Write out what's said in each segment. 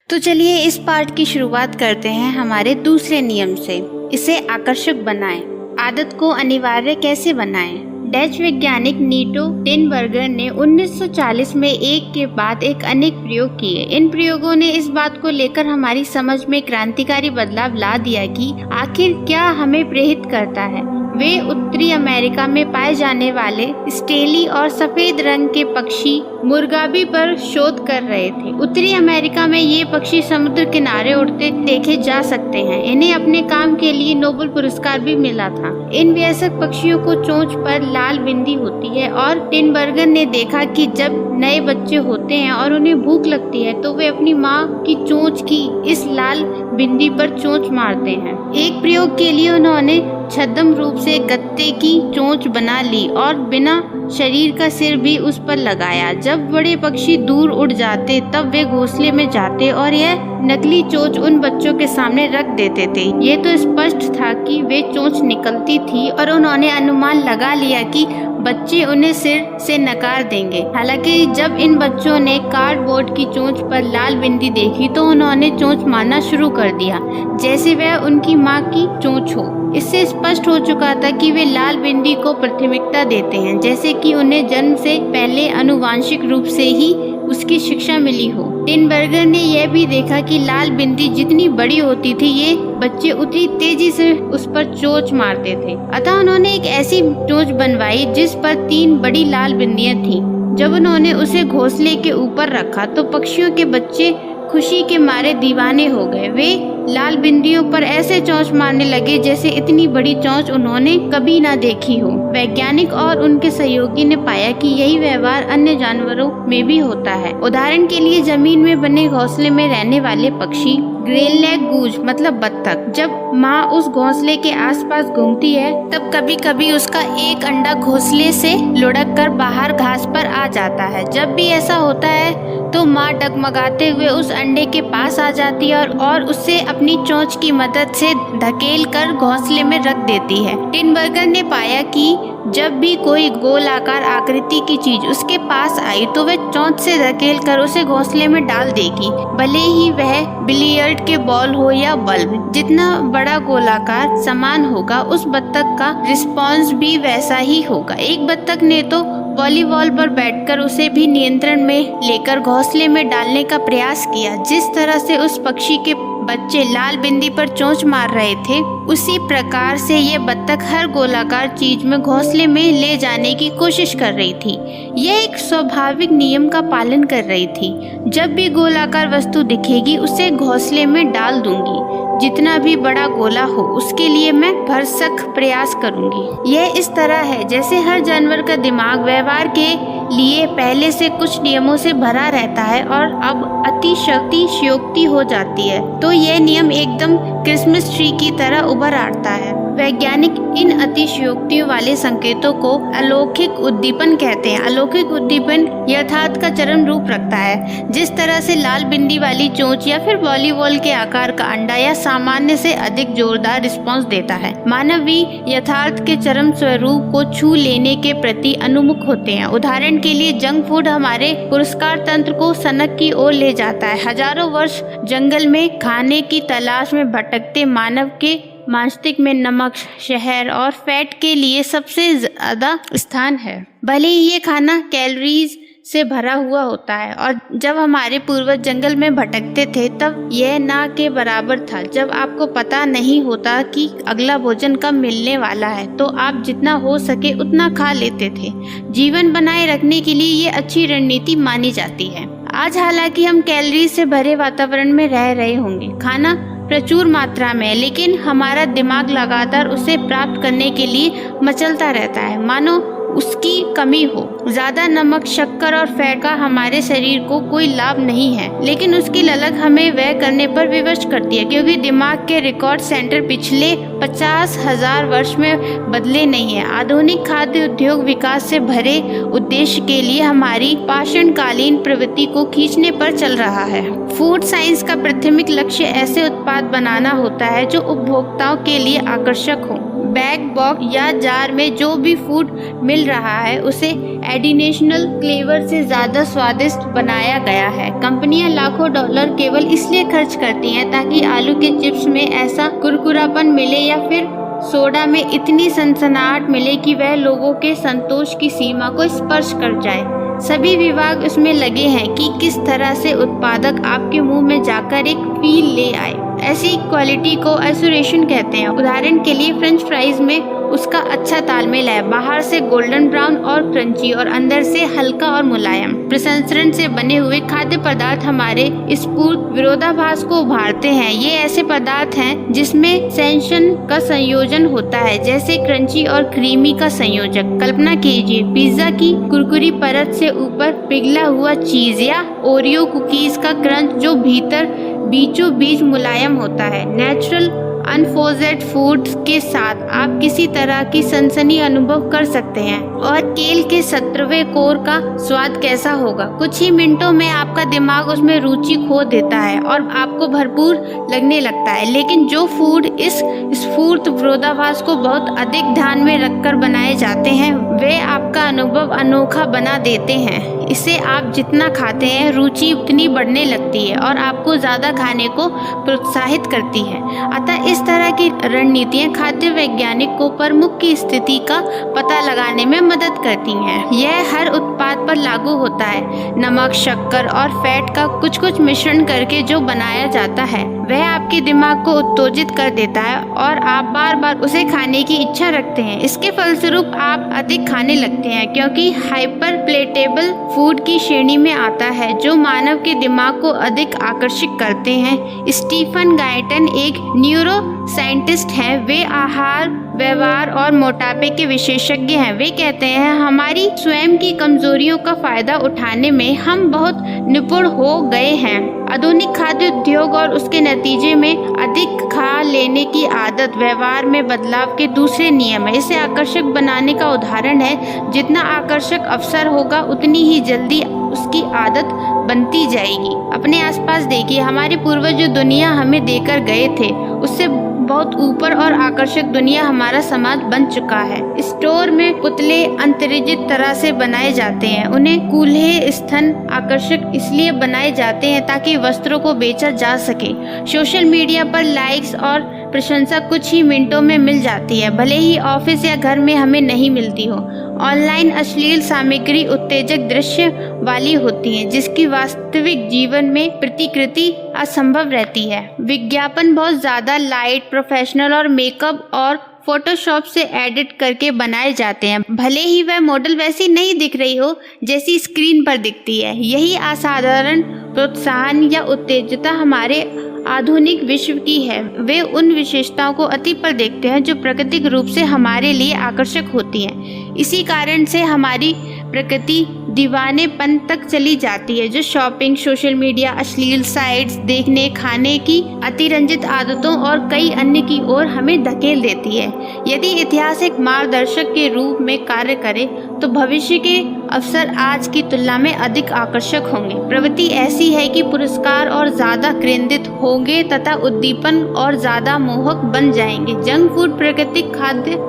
तो चलिए इस पार्ट की शुरुआत करते हैं हमारे दूसरे नियम से। इसे आकर्षक बनाएं। आदत को अनिवार्य कैसे बनाएं? डच वैज्ञानिक नीटो टिनबर्गर ने 1940 में एक के बाद एक अनेक प्रयोग किए। इन प्रयोगों ने इस बात को लेकर हमारी समझ में क्रांतिकारी बदलाव ला दिया कि आखिर क्या हमें प्रेरित करता है। वे उत्तरी अमेरिका में पाए जाने वाले स्टेली और सफेद रंग के पक्षी मुर्गाबी पर शोध कर रहे थे। उत्तरी अमेरिका में ये पक्षी समुद्र किनारे उड़ते देखे जा सकते हैं। इन्हें अपने काम के लिए नोबेल पुरस्कार भी मिला था। इन वयस्क पक्षियों को चोंच पर लाल बिंदी होती है और टिनबर्गर ने देखा कि जब नए बच्चे होते हैं और उन्हें भूख लगती है तो वे अपनी माँ की चोंच की इस लाल बिंदी पर चोंच मारते हैं। एक प्रयोग के लिए उन्होंने छद्म रूप से गत्ते की चोंच बना ली और बिना शरीर का सिर भी उस पर लगाया। जब बड़े पक्षी दूर उड़ जाते तब वे घोंसले में जाते और यह नकली चोंच उन बच्चों के सामने रख देते थे। ये तो स्पष्ट था कि वे चोंच निकलती थी और उन्होंने अनुमान लगा लिया कि बच्चे उन्हें सिर से नकार देंगे। हालांकि जब इन बच्चों ने कार्डबोर्ड की चोंच पर लाल बिंदी देखी तो उन्होंने चोंच मारना शुरू कर दिया जैसे वह उनकी माँ की चोंच हो। इससे स्पष्ट हो चुका था कि वे लाल बिंदी को प्राथमिकता देते हैं, जैसे कि उन्हें जन्म से पहले आनुवांशिक रूप से ही उसकी शिक्षा मिली हो। टिनबर्गर ने यह भी देखा कि लाल बिंदी जितनी बड़ी होती थी ये बच्चे उतनी तेजी से उस पर चोंच मारते थे। अतः उन्होंने एक ऐसी चोंच बनवाई जिस पर 3 बड़ी लाल बिंदियां थीं। जब उन्होंने उसे घोंसले के ऊपर रखा तो पक्षियों के बच्चे खुशी के मारे दीवाने हो गए। वे लाल बिंदियों पर ऐसे चोंच मारने लगे जैसे इतनी बड़ी चोंच उन्होंने कभी ना देखी हो। वैज्ञानिक और उनके सहयोगी ने पाया कि यही व्यवहार अन्य जानवरों में भी होता है। उदाहरण के लिए जमीन में बने घोंसले में रहने वाले पक्षी ग्रेन लेग गूज मतलब बत्तख, जब माँ उस घोंसले के आसपास घूमती है तब कभी कभी उसका एक अंडा घोंसले से लुढ़क कर बाहर घास पर आ जाता है। जब भी ऐसा होता है तो माँ डगमगाते हुए उस अंडे के पास आ जाती है और उससे अपनी चोंच की मदद से धकेल कर घोंसले में रख देती है। टिनबर्गर ने पाया कि जब भी कोई गोलाकार आकृति की चीज उसके पास आई तो वह चोंच से धकेल कर उसे घोंसले में डाल देगी, भले ही वह बिलियर्ड के बॉल हो या बल्ब। जितना बड़ा गोलाकार सामान होगा उस बत्तख का रिस्पॉन्स भी वैसा ही होगा। एक बत्तख ने तो वॉलीबॉल पर बैठकर उसे भी नियंत्रण में लेकर घोंसले में डालने का प्रयास किया। जिस तरह से उस पक्षी के बच्चे लाल बिंदी पर चोंच मार रहे थे उसी प्रकार से ये बत्तख हर गोलाकार चीज में घोंसले में ले जाने की कोशिश कर रही थी। यह एक स्वाभाविक नियम का पालन कर रही थी। जब भी गोलाकार वस्तु दिखेगी उसे घोंसले में डाल दूंगी। जितना भी बड़ा गोला हो उसके लिए मैं भरसक प्रयास करूंगी। यह इस तरह है जैसे हर जानवर का दिमाग व्यवहार के लिए पहले से कुछ नियमों से भरा रहता है और अब अतिशयोक्ति हो जाती है तो यह नियम एकदम क्रिसमस ट्री की तरह उभर आता है। वैज्ञानिक इन अतिशयोक्तियों वाले संकेतों को अलौकिक उद्दीपन कहते हैं। अलौकिक उद्दीपन यथार्थ का चरम रूप रखता है। जिस तरह से लाल बिंदी वाली चोंच या फिर वॉलीबॉल के आकार का अंडा या सामान्य से अधिक जोरदार रिस्पॉन्स देता है। मानव भी यथार्थ के चरम स्वरूप को छू लेने के प्रति अनुमुख होते हैं। उदाहरण के लिए जंक फूड हमारे पुरस्कार तंत्र को सनक की ओर ले जाता है। हजारों वर्ष जंगल में खाने की तलाश में भटकते मानव के मस्तिष्क में नमक, शहद और फैट के लिए सबसे ज्यादा स्थान है। भले ही ये खाना कैलोरीज से भरा हुआ होता है और जब हमारे पूर्वज जंगल में भटकते थे तब यह ना के बराबर था। जब आपको पता नहीं होता कि अगला भोजन कब मिलने वाला है तो आप जितना हो सके उतना खा लेते थे। जीवन बनाए रखने के लिए ये अच्छी रणनीति मानी जाती है। आज हालांकि हम कैलोरी से भरे वातावरण में रह रहे होंगे, खाना प्रचुर मात्रा में, लेकिन हमारा दिमाग लगातार उसे प्राप्त करने के लिए मचलता रहता है मानो उसकी कमी हो। ज्यादा नमक, शक्कर और फैट का हमारे शरीर को कोई लाभ नहीं है, लेकिन उसकी ललक हमें वह करने पर विवश करती है क्योंकि दिमाग के रिकॉर्ड सेंटर पिछले 50,000 वर्ष में बदले नहीं है। आधुनिक खाद्य उद्योग विकास से भरे उद्देश्य के लिए हमारी पाषाणकालीन प्रवृत्ति को खींचने पर चल रहा है। फूड साइंस का प्राथमिक लक्ष्य ऐसे उत्पाद बनाना होता है जो उपभोक्ताओं के लिए आकर्षक हो। बैग, बॉक्स या जार में जो भी फूड मिल रहा है उसे एडिशनल फ्लेवर से ज्यादा स्वादिष्ट बनाया गया है। कंपनियां लाखों डॉलर केवल इसलिए खर्च करती हैं ताकि आलू के चिप्स में ऐसा कुरकुरापन मिले या फिर सोडा में इतनी सनसनाहट मिले कि वह लोगों के संतोष की सीमा को स्पर्श कर जाए। सभी विभाग उसमें लगे हैं कि किस तरह से उत्पादक आपके मुंह में जाकर एक फील ले आए। ऐसी क्वालिटी को एसोरेशन कहते हैं। उदाहरण के लिए फ्रेंच फ्राइज में उसका अच्छा तालमेल है, बाहर से गोल्डन ब्राउन और क्रंची और अंदर से हल्का और मुलायम। प्रसंस्करण से बने हुए खाद्य पदार्थ हमारे इस पूर्ण विरोधाभास को उभारते हैं। ये ऐसे पदार्थ हैं जिसमें सेंशन का संयोजन होता है, जैसे क्रंची और क्रीमी का संयोजक। कल्पना कीजिए पिज्जा की कुरकुरी परत से ऊपर पिघला हुआ चीज या ओरियो कुकीज का क्रंच जो भीतर बीचों बीच मुलायम होता है। नेचुरल अनप्रोसेस्ड फूड्स के साथ आप किसी तरह की सनसनी अनुभव कर सकते हैं। और केल के 17वें कोर का स्वाद कैसा होगा? कुछ ही मिनटों में आपका दिमाग उसमें रुचि खो देता है और आपको भरपूर लगने लगता है। लेकिन जो फूड इस स्फूर्त विरोधाभास को बहुत अधिक ध्यान में रखकर बनाए जाते हैं वे आपका अनुभव अनोखा बना देते हैं। इसे आप जितना खाते हैं रुचि उतनी बढ़ने लगती है और आपको ज्यादा खाने को प्रोत्साहित करती है। अतः इस तरह की रणनीतियां खाद्य वैज्ञानिक को प्रमुख की स्थिति का पता लगाने में मदद करती हैं। यह हर उत्पाद पर लागू होता है। नमक, शक्कर और फैट का कुछ कुछ मिश्रण करके जो बनाया जाता है वह आपके दिमाग को उत्तेजित कर देता है और आप बार बार उसे खाने की इच्छा रखते हैं। इसके फलस्वरूप आप अधिक खाने लगते हैं क्योंकि हाइपर प्लेटेबल फूड की श्रेणी में आता है जो मानव के दिमाग को अधिक आकर्षित करते हैं। स्टीफन गाइटन एक न्यूरो साइंटिस्ट हैं। वे आहार, व्यवहार और मोटापे के विशेषज्ञ हैं। वे कहते हैं हमारी स्वयं की कमजोरियों का फायदा उठाने में हम बहुत निपुण हो गए हैं। आधुनिक खाद्य उद्योग और उसके नतीजे में अधिक खा लेने की आदत व्यवहार में बदलाव के दूसरे नियम है। इसे आकर्षक बनाने का उदाहरण है। जितना आकर्षक अवसर होगा उतनी ही जल्दी उसकी आदत बनती जाएगी। अपने आसपास देखिए, हमारे पूर्वज जो दुनिया हमें देकर गए थे उससे बहुत ऊपर और आकर्षक दुनिया हमारा समाज बन चुका है। स्टोर में पुतले अंतर्जित तरह से बनाए जाते हैं। उन्हें कूल्हे स्तन आकर्षक इसलिए बनाए जाते हैं ताकि वस्त्रों को बेचा जा सके। सोशल मीडिया पर लाइक्स और प्रशंसा कुछ ही मिनटों में मिल जाती है, भले ही ऑफिस या घर में हमें नहीं मिलती हो। ऑनलाइन अश्लील सामग्री उत्तेजक दृश्य वाली होती है जिसकी वास्तविक जीवन में प्रतिकृति असंभव रहती है। विज्ञापन बहुत ज्यादा लाइट, प्रोफेशनल और मेकअप और फोटोशॉप से एडिट करके बनाए जाते हैं, भले ही वह मॉडल वैसी नहीं दिख रही हो जैसी स्क्रीन पर दिखती है। यही असाधारण प्रोत्साहन या उत्तेजता हमारे आधुनिक विश्व की है। वे उन विशेषताओं को अति पर देखते हैं जो प्राकृतिक रूप से हमारे लिए आकर्षक होती हैं। इसी कारण से हमारी प्रकृति दीवानेपन तक चली जाती है जो शॉपिंग, सोशल मीडिया, अश्लील साइट्स देखने, खाने की अतिरंजित आदतों और कई अन्य की ओर हमें धकेल देती है। यदि इतिहास एक मार्गदर्शक के रूप में कार्य करे तो भविष्य के अवसर आज की तुलना में अधिक आकर्षक होंगे। प्रवृत्ति ऐसी है कि पुरस्कार और ज्यादा केंद्रित होंगे तथा उद्दीपन और ज्यादा मोहक बन जाएंगे। जंक फूड प्राकृतिक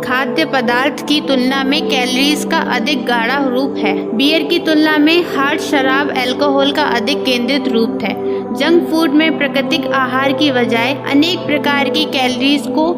खाद्य पदार्थ की तुलना में कैलोरीज का अधिक गाढ़ा रूप है। बियर की तुलना में हार्ड शराब अल्कोहल का अधिक केंद्रित रूप है। जंक फूड में प्राकृतिक आहार की बजाय अनेक प्रकार की कैलोरीज को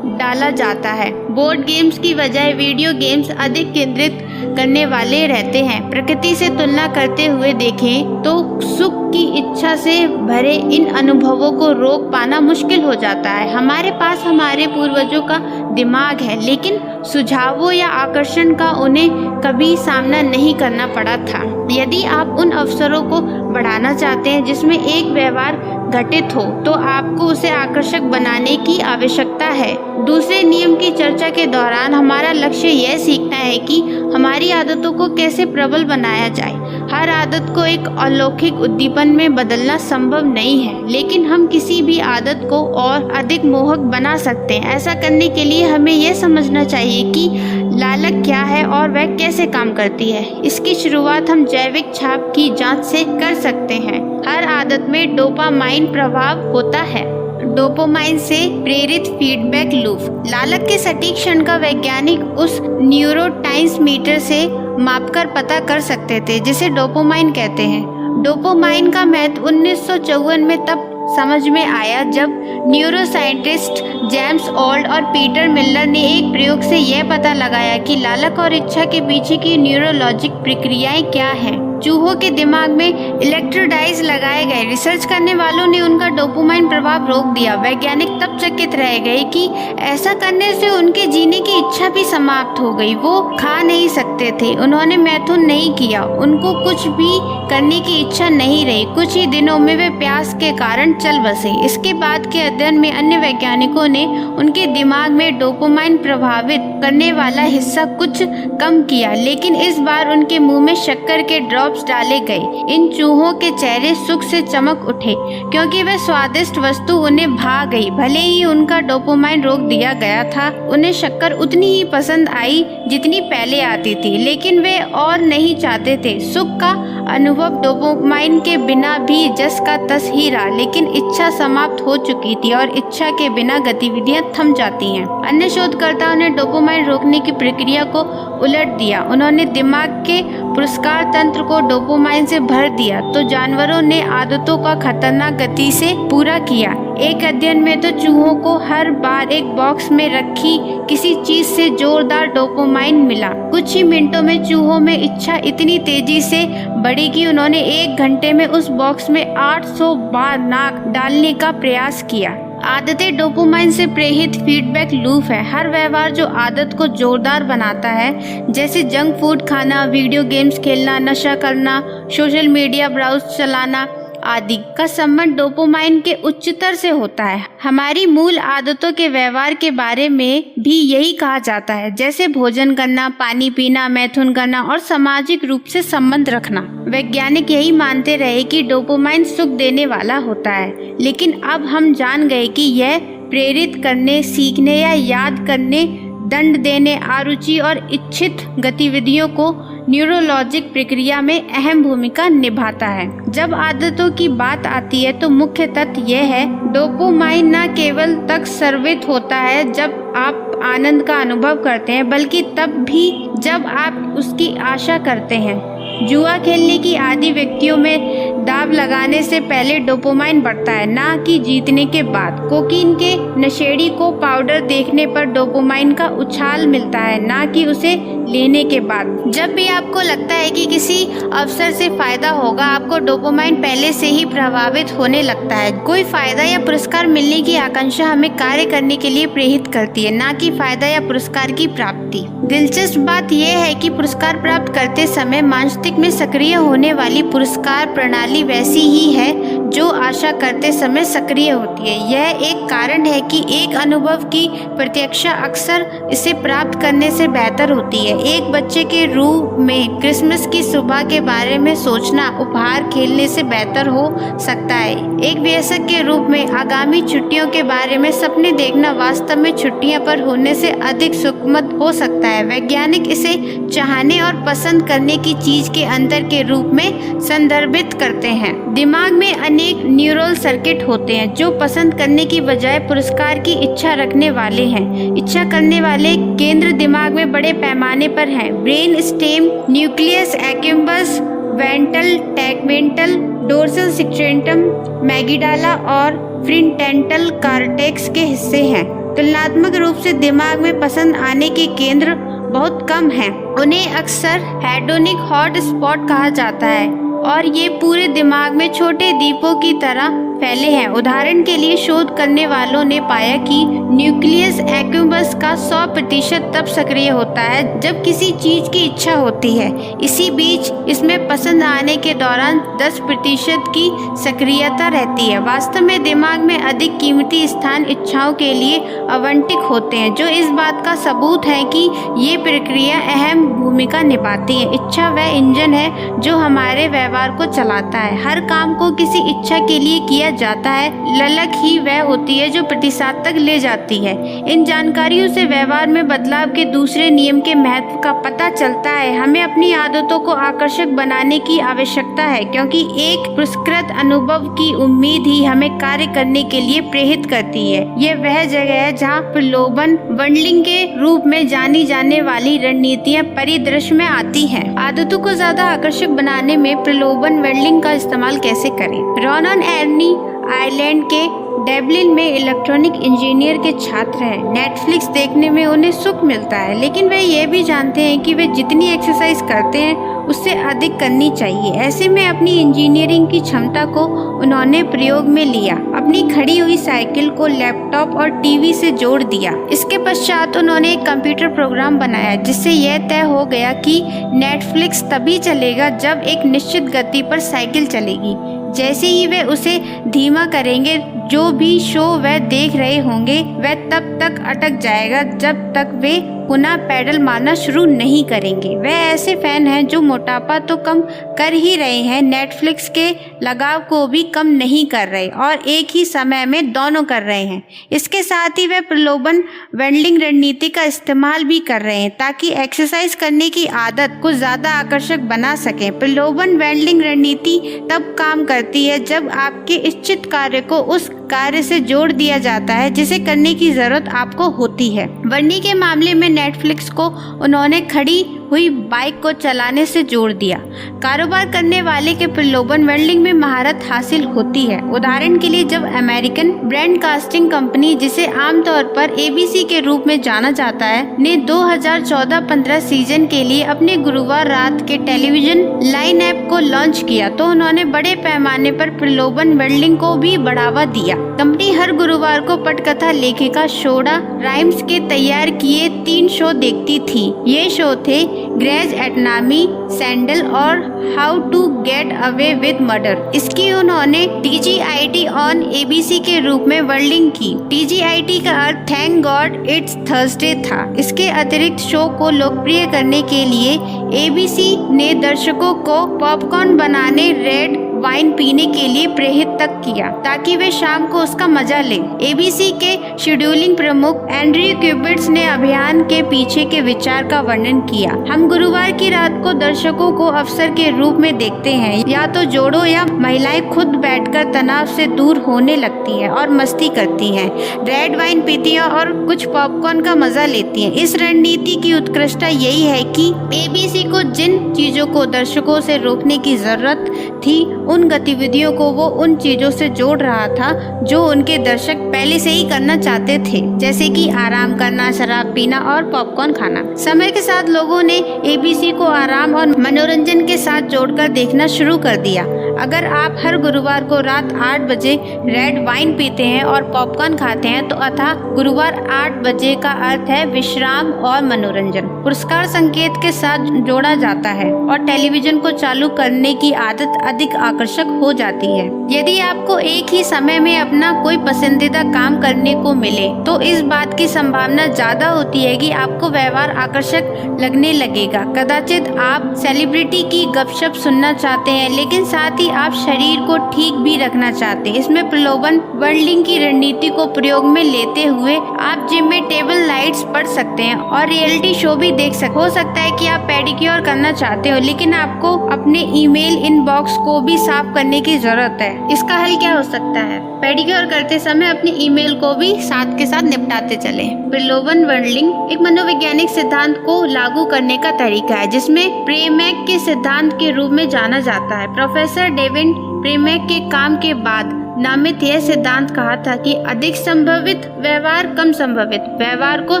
डाला जाता है। बोर्ड गेम्स की बजाय वीडियो गेम्स अधिक केंद्रित करने वाले रहते हैं। प्रकृति से तुलना करते हुए देखें तो सुख की इच्छा से भरे इन अनुभवों को रोक पाना मुश्किल हो जाता है। हमारे पास हमारे पूर्वजों का दिमाग है, लेकिन सुझावों या आकर्षण का उन्हें कभी सामना नहीं करना पड़ा था। यदि आप उन अवसरों को बढ़ाना चाहते हैं जिसमें एक व्यवहार घटित हो तो आपको उसे आकर्षक बनाने की आवश्यकता है। दूसरे नियम की चर्चा के दौरान हमारा लक्ष्य यह सीखना है कि हमारी आदतों को कैसे प्रबल बनाया जाए। हर आदत को एक अलौकिक उद्दीपन में बदलना संभव नहीं है, लेकिन हम किसी भी आदत को और अधिक मोहक बना सकते हैं। ऐसा करने के लिए हमें यह समझना चाहिए कि लालक क्या है और वह कैसे काम करती है। इसकी शुरुआत हम जैविक छाप की जांच से कर सकते हैं। हर आदत में डोपामाइन प्रभाव होता है। डोपामाइन से प्रेरित फीडबैक लूप। लालक के सटीक क्षण का वैज्ञानिक उस न्यूरोट्रांसमीटर से मापकर पता कर सकते थे जिसे डोपामाइन कहते हैं। डोपामाइन का महत्व 1954 में तब समझ में आया जब न्यूरोसाइंटिस्ट जेम्स ऑल्ड और पीटर मिलर ने एक प्रयोग से यह पता लगाया कि लालक और इच्छा के पीछे की न्यूरोलॉजिक प्रक्रियाएं क्या हैं। चूहों के दिमाग में इलेक्ट्रोडाइज लगाए गए। रिसर्च करने वालों ने उनका डोपामाइन प्रभाव रोक दिया। वैज्ञानिक तब चकित रह गए कि ऐसा करने से उनके जीने की इच्छा भी समाप्त हो गई। वो खा नहीं सकते थे, उन्होंने मैथुन नहीं किया, उनको कुछ भी करने की इच्छा नहीं रही। कुछ ही दिनों में वे प्यास के कारण चल बसे। इसके बाद के अध्ययन में अन्य वैज्ञानिकों ने उनके दिमाग में डोपामाइन प्रभावित करने वाला हिस्सा कुछ कम किया, लेकिन इस बार उनके मुंह में शक्कर के ड्रॉप्स डाले गए। इन चूहों के चेहरे सुख से चमक उठे क्योंकि वह स्वादिष्ट वस्तु उन्हें भा गई। भले ही उनका डोपामाइन रोक दिया गया था, उन्हें शक्कर उतनी ही पसंद आई जितनी पहले आती थी, लेकिन वे और नहीं चाहते थे। सुख का अनुभव डोपामाइन के बिना भी जस का तस ही रहा, लेकिन इच्छा समाप्त हो चुकी थी और इच्छा के बिना गतिविधियां थम जाती हैं। अन्य शोधकर्ताओं ने डोपामाइन रोकने की प्रक्रिया को उलट दिया। उन्होंने दिमाग के पुरस्कार तंत्र को डोपामाइन से भर दिया तो जानवरों ने आदतों का खतरनाक गति से पूरा किया। एक अध्ययन में तो चूहों को हर बार एक बॉक्स में रखी किसी चीज से जोरदार डोपामाइन मिला। कुछ ही मिनटों में चूहों में इच्छा इतनी तेजी से बढ़ी कि उन्होंने 1 घंटे में उस बॉक्स में 800 बार नाक डालने का प्रयास किया। आदतें डोपामाइन से प्रेरित फीडबैक लूप है। हर व्यवहार जो आदत को जोरदार बनाता है, जैसे जंक फूड खाना, वीडियो गेम्स खेलना, नशा करना, सोशल मीडिया ब्राउज चलाना आदि का संबंध डोपामाइन के उच्चतर से होता है। हमारी मूल आदतों के व्यवहार के बारे में भी यही कहा जाता है, जैसे भोजन करना, पानी पीना, मैथुन करना और सामाजिक रूप से संबंध रखना। वैज्ञानिक यही मानते रहे कि डोपामाइन सुख देने वाला होता है, लेकिन अब हम जान गए कि यह प्रेरित करने, सीखने या याद करने, दंड देने, अरुचि और इच्छित गतिविधियों को न्यूरोलॉजिक प्रक्रिया में अहम भूमिका निभाता है। जब आदतों की बात आती है तो मुख्य तथ्य यह है, डोपामाइन न केवल तब स्रावित होता है जब आप आनंद का अनुभव करते हैं, बल्कि तब भी जब आप उसकी आशा करते हैं। जुआ खेलने की आदि व्यक्तियों में दाव लगाने से पहले डोपामाइन बढ़ता है, ना कि जीतने के बाद। कोकीन के नशेड़ी को पाउडर देखने पर डोपामाइन का उछाल मिलता है, ना कि उसे लेने के बाद। जब भी आपको लगता है कि किसी अवसर से फायदा होगा, आपको डोपामाइन पहले से ही प्रभावित होने लगता है। कोई फायदा या पुरस्कार मिलने की आकांक्षा हमें कार्य करने के लिए प्रेरित करती है, ना कि फायदा या पुरस्कार की प्राप्ति। दिलचस्प बात यह है कि पुरस्कार प्राप्त करते समय मस्तिष्क में सक्रिय होने वाली पुरस्कार प्रणाली वैसी ही है जो आशा करते समय सक्रिय होती है। यह एक कारण है कि एक अनुभव की प्रतीक्षा अक्सर इसे प्राप्त करने से बेहतर होती है। एक बच्चे के रूप में क्रिसमस की सुबह के बारे में सोचना उपहार खेलने से बेहतर हो सकता है। एक वयस्क के रूप में आगामी छुट्टियों के बारे में सपने देखना वास्तव में छुट्टियां पर होने से अधिक सुखद हो सकता है। वैज्ञानिक इसे चाहने और पसंद करने की चीज के अंतर के रूप में संदर्भित करते हैं। दिमाग में अनेक न्यूरल सर्किट होते हैं जो पसंद करने की बजाय पुरस्कार की इच्छा रखने वाले हैं। इच्छा करने वाले केंद्र दिमाग में बड़े पैमाने पर हैं। Brain stem, nucleus accumbens, ventral tegmental, dorsal सिक्वेंटम, मैगिडाला और फ्रंटल कॉर्टेक्स के हिस्से हैं। तुलनात्मक रूप से दिमाग में पसंद आने के केंद्र बहुत कम हैं। उन्हें अक्सर हेडोनिक हॉट स्पॉट कहा जाता है और ये पूरे दिमाग में छोटे द्वीपों की तरह फैले हैं। उदाहरण के लिए शोध करने वालों ने पाया कि न्यूक्लियस एक्युम्बस का 100% तब सक्रिय होता है जब किसी चीज की इच्छा होती है। इसी बीच इसमें पसंद आने के दौरान 10% की सक्रियता रहती है। वास्तव में दिमाग में अधिक कीमती स्थान इच्छाओं के लिए आवंटित होते हैं, जो इस बात का सबूत है कि ये प्रक्रिया अहम भूमिका निभाती है। इच्छा वह इंजन है जो हमारे व्यवहार व्यवहार को चलाता है। हर काम को किसी इच्छा के लिए किया जाता है। ललक ही वह होती है जो प्रतिसाद तक ले जाती है। इन जानकारियों से व्यवहार में बदलाव के दूसरे नियम के महत्व का पता चलता है। हमें अपनी आदतों को आकर्षक बनाने की आवश्यकता है, क्योंकि एक पुरस्कृत अनुभव की उम्मीद ही हमें कार्य करने के लिए प्रेरित करती है। यह वह जगह है जहाँ प्रलोभन बंडलिंग के रूप में जानी जाने वाली रणनीतियाँ परिदृश्य में आती हैं। आदतों को ज्यादा आकर्षक बनाने में प्रलोभन बंडलिंग का इस्तेमाल कैसे करें? रॉनन एर्नी आयरलैंड के डब्लिन में इलेक्ट्रॉनिक इंजीनियर के छात्र हैं। नेटफ्लिक्स देखने में उन्हें सुख मिलता है, लेकिन वे ये भी जानते हैं कि वे जितनी एक्सरसाइज करते हैं उससे अधिक करनी चाहिए। ऐसे में अपनी इंजीनियरिंग की क्षमता को उन्होंने प्रयोग में लिया। अपनी खड़ी हुई साइकिल को लैपटॉप और टीवी से जोड़ दिया। इसके पश्चात उन्होंने एक कंप्यूटर प्रोग्राम बनाया जिससे यह तय हो गया कि नेटफ्लिक्स तभी चलेगा जब एक निश्चित गति पर साइकिल चलेगी। जैसे ही वे उसे धीमा करेंगे, जो भी शो वह देख रहे होंगे वह तब तक अटक जाएगा जब तक वे पुनः पैडल मारना शुरू नहीं करेंगे। वे ऐसे फैन हैं जो मोटापा तो कम कर ही रहे हैं, नेटफ्लिक्स के लगाव को भी कम नहीं कर रहे और एक ही समय में दोनों कर रहे हैं। इसके साथ ही वे प्रलोभन बंडलिंग रणनीति का इस्तेमाल भी कर रहे हैं ताकि एक्सरसाइज करने की आदत को ज्यादा आकर्षक बना सकें। प्रलोभन बंडलिंग रणनीति तब काम करती है जब आपके इच्छित कार्य को उस कार्य से जोड़ दिया जाता है जिसे करने की जरूरत आपको होती है। बंडी के मामले में नेटफ्लिक्स को उन्होंने खड़ी हुई बाइक को चलाने से जोड़ दिया। कारोबार करने वाले के प्रलोभन बंडलिंग में महारत हासिल होती है। उदाहरण के लिए जब अमेरिकन ब्रॉडकास्टिंग कंपनी, जिसे आमतौर पर एबीसी के रूप में जाना जाता है, ने 2014-15 सीजन के लिए अपने गुरुवार रात के टेलीविजन लाइन ऐप को लॉन्च किया तो उन्होंने बड़े पैमाने पर प्रलोभन बंडलिंग को भी बढ़ावा दिया। कंपनी हर गुरुवार को पटकथा लेखिका शोडा राइम्स के तैयार किए 3 शो देखती थी। ये शो थे ग्रेज एनाटॉमी, सैंडल और how to get away with murder. इसकी उन्होंने TGIT ऑन ABC के रूप में वर्ल्डिंग की। TGIT का अर्थ थैंक गॉड इट्स थर्सडे था। इसके अतिरिक्त शो को लोकप्रिय करने के लिए ABC ने दर्शकों को पॉपकॉर्न बनाने, रेड वाइन पीने के लिए प्रेरित तक किया ताकि वे शाम को उसका मजा लें। ABC के शेड्यूलिंग प्रमुख एंड्रयू क्यूबिट्स ने अभियान के पीछे के विचार का वर्णन किया। हम गुरुवार की रात को दर्शकों को अवसर के रूप में देखते हैं। या तो जोड़ों या महिलाएं खुद बैठकर तनाव से दूर होने लगती हैं और मस्ती करती हैं, रेड वाइन पीती हैं और कुछ पॉपकॉर्न का मजा लेती हैं। इस रणनीति की उत्कृष्टता यही है कि ABC को जिन चीजों को दर्शकों से रोकने की जरूरत थी, उन गतिविधियों को वो उन चीजों से जोड़ रहा था जो उनके दर्शक पहले से ही करना चाहते थे, जैसे कि आराम करना, शराब पीना और पॉपकॉर्न खाना। समय के साथ लोगों ने ABC को आराम और मनोरंजन के साथ जोड़कर देखना शुरू कर दिया। अगर आप हर गुरुवार को रात 8 बजे रेड वाइन पीते हैं और पॉपकॉर्न खाते हैं तो अतः गुरुवार 8 बजे का अर्थ है विश्राम और मनोरंजन। पुरस्कार संकेत के साथ जोड़ा जाता है और टेलीविजन को चालू करने की आदत अधिक आकर्षक हो जाती है। यदि आपको एक ही समय में अपना कोई पसंदीदा काम करने को मिले तो इस बात की संभावना ज्यादा होती है कि आपको व्यवहार आकर्षक लगने लगेगा। कदाचित आप सेलिब्रिटी की गपशप सुनना चाहते हैं, लेकिन साथ ही आप शरीर को ठीक भी रखना चाहते हैं। इसमें प्रलोभन बंडलिंग की रणनीति को प्रयोग में लेते हुए आप जिम में टेबल लाइट्स पढ़ सकते हैं और रियलिटी शो भी देख सकते। हो सकता है कि आप पेडिक्योर करना चाहते हो, लेकिन आपको अपने ईमेल इनबॉक्स को भी साफ करने की जरूरत है। इसका हल क्या हो सकता है? पेडिक्योर करते समय अपने ईमेल को भी साथ के साथ निपटाते चलें। प्रलोभन बंडलिंग एक मनोवैज्ञानिक सिद्धांत को लागू करने का तरीका है जिसमें प्रेमैक के सिद्धांत के रूप में जाना जाता है। प्रोफेसर डेविड प्रेमैक के काम के बाद नामित यह सिद्धांत कहा था कि अधिक संभावित व्यवहार कम संभावित व्यवहार को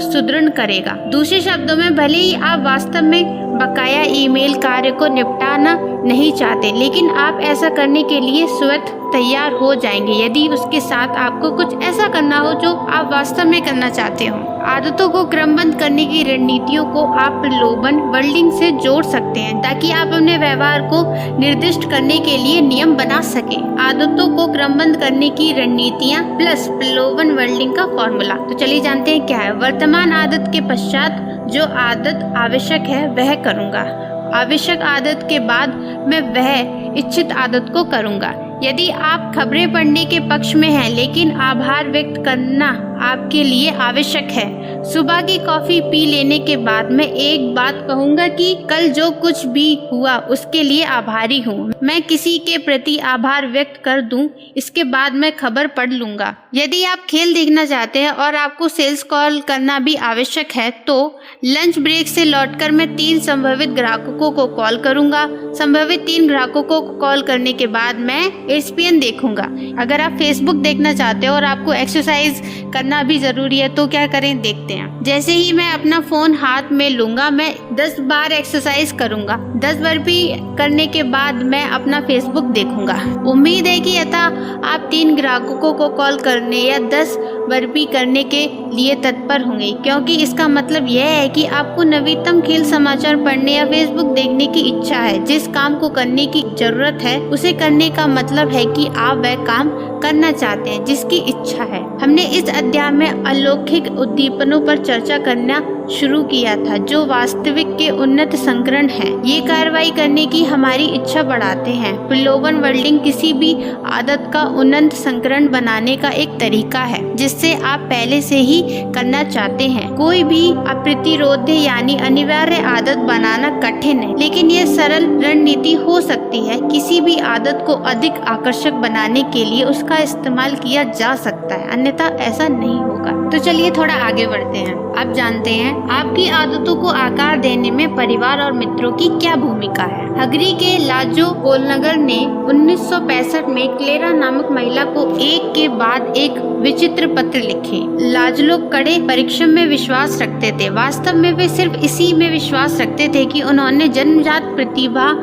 सुदृढ़ करेगा। दूसरे शब्दों में, भले ही आप वास्तव में बकाया ईमेल कार्य को निपटाना नहीं चाहते, लेकिन आप ऐसा करने के लिए स्वतः तैयार हो जाएंगे यदि उसके साथ आपको कुछ ऐसा करना हो जो आप वास्तव में करना चाहते हो। आदतों को क्रमबद्ध करने की रणनीतियों को आप प्रलोभन बंडलिंग से जोड़ सकते हैं ताकि आप अपने व्यवहार को निर्दिष्ट करने के लिए नियम बना सकें। आदतों को क्रमबद्ध करने की रणनीतियाँ प्लस प्रलोभन बंडलिंग का फॉर्मूला। तो चलिए जानते हैं क्या है। वर्तमान आदत के पश्चात जो आदत आवश्यक है वह करूँगा। आवश्यक आदत के बाद मैं वह इच्छित आदत को करूँगा। यदि आप खबरें पढ़ने के पक्ष में हैं लेकिन आभार व्यक्त करना आपके लिए आवश्यक है। सुबह की कॉफी पी लेने के बाद मैं एक बात कहूँगा कि कल जो कुछ भी हुआ उसके लिए आभारी हूँ। मैं किसी के प्रति आभार व्यक्त कर दूं, इसके बाद मैं खबर पढ़ लूँगा। यदि आप खेल देखना चाहते हैं और आपको सेल्स कॉल करना भी आवश्यक है तो लंच ब्रेक से लौटकर मैं 3 संभावित ग्राहकों को कॉल करूँगा। संभावित 3 ग्राहकों को कॉल करने के बाद मैं ESPN देखूंगा। अगर आप फेसबुक देखना चाहते हो और आपको एक्सरसाइज करना भी जरूरी है तो क्या करें, देखते हैं। जैसे ही मैं अपना फोन हाथ में लूंगा मैं 10 बार एक्सरसाइज करूंगा। 10 बार भी करने के बाद मैं अपना फेसबुक देखूंगा। उम्मीद है कि यथा आप 3 ग्राहकों को कॉल करने या 10 बार भी करने के लिए तत्पर होंगे, क्योंकि इसका मतलब यह है कि आपको नवीनतम खेल समाचार पढ़ने या फेसबुक देखने की इच्छा है। जिस काम को करने की जरूरत है उसे करने का मतलब है कि आप वह काम करना चाहते हैं जिसकी इच्छा है। हमने इस अध्याय में अलौकिक उद्दीपनों पर चर्चा करना शुरू किया था जो वास्तविक के उन्नत संस्करण हैं। ये कार्रवाई करने की हमारी इच्छा बढ़ाते हैं। प्रलोभन वर्ल्डिंग किसी भी आदत का उन्नत संस्करण बनाने का एक तरीका है जिससे आप पहले से ही करना चाहते हैं। कोई भी अप्रतिरोध यानी अनिवार्य आदत बनाना कठिन है, लेकिन यह सरल रणनीति हो सकती है। किसी भी आदत को अधिक आकर्षक बनाने के लिए उसका इस्तेमाल किया जा सकता है, अन्यथा ऐसा नहीं होगा। तो चलिए थोड़ा आगे बढ़ते हैं। आप जानते हैं आपकी आदतों को आकार देने में परिवार और मित्रों की क्या भूमिका है। हंगरी के लाजो कोलनगर ने 1965 में क्लेरा नामक महिला को एक के बाद एक विचित्र पत्र लिखे। लाजलो कड़े परिश्रम में विश्वास रखते थे। वास्तव में वे सिर्फ इसी में विश्वास रखते थे कि उन्होंने जन्मजात प्रतिभा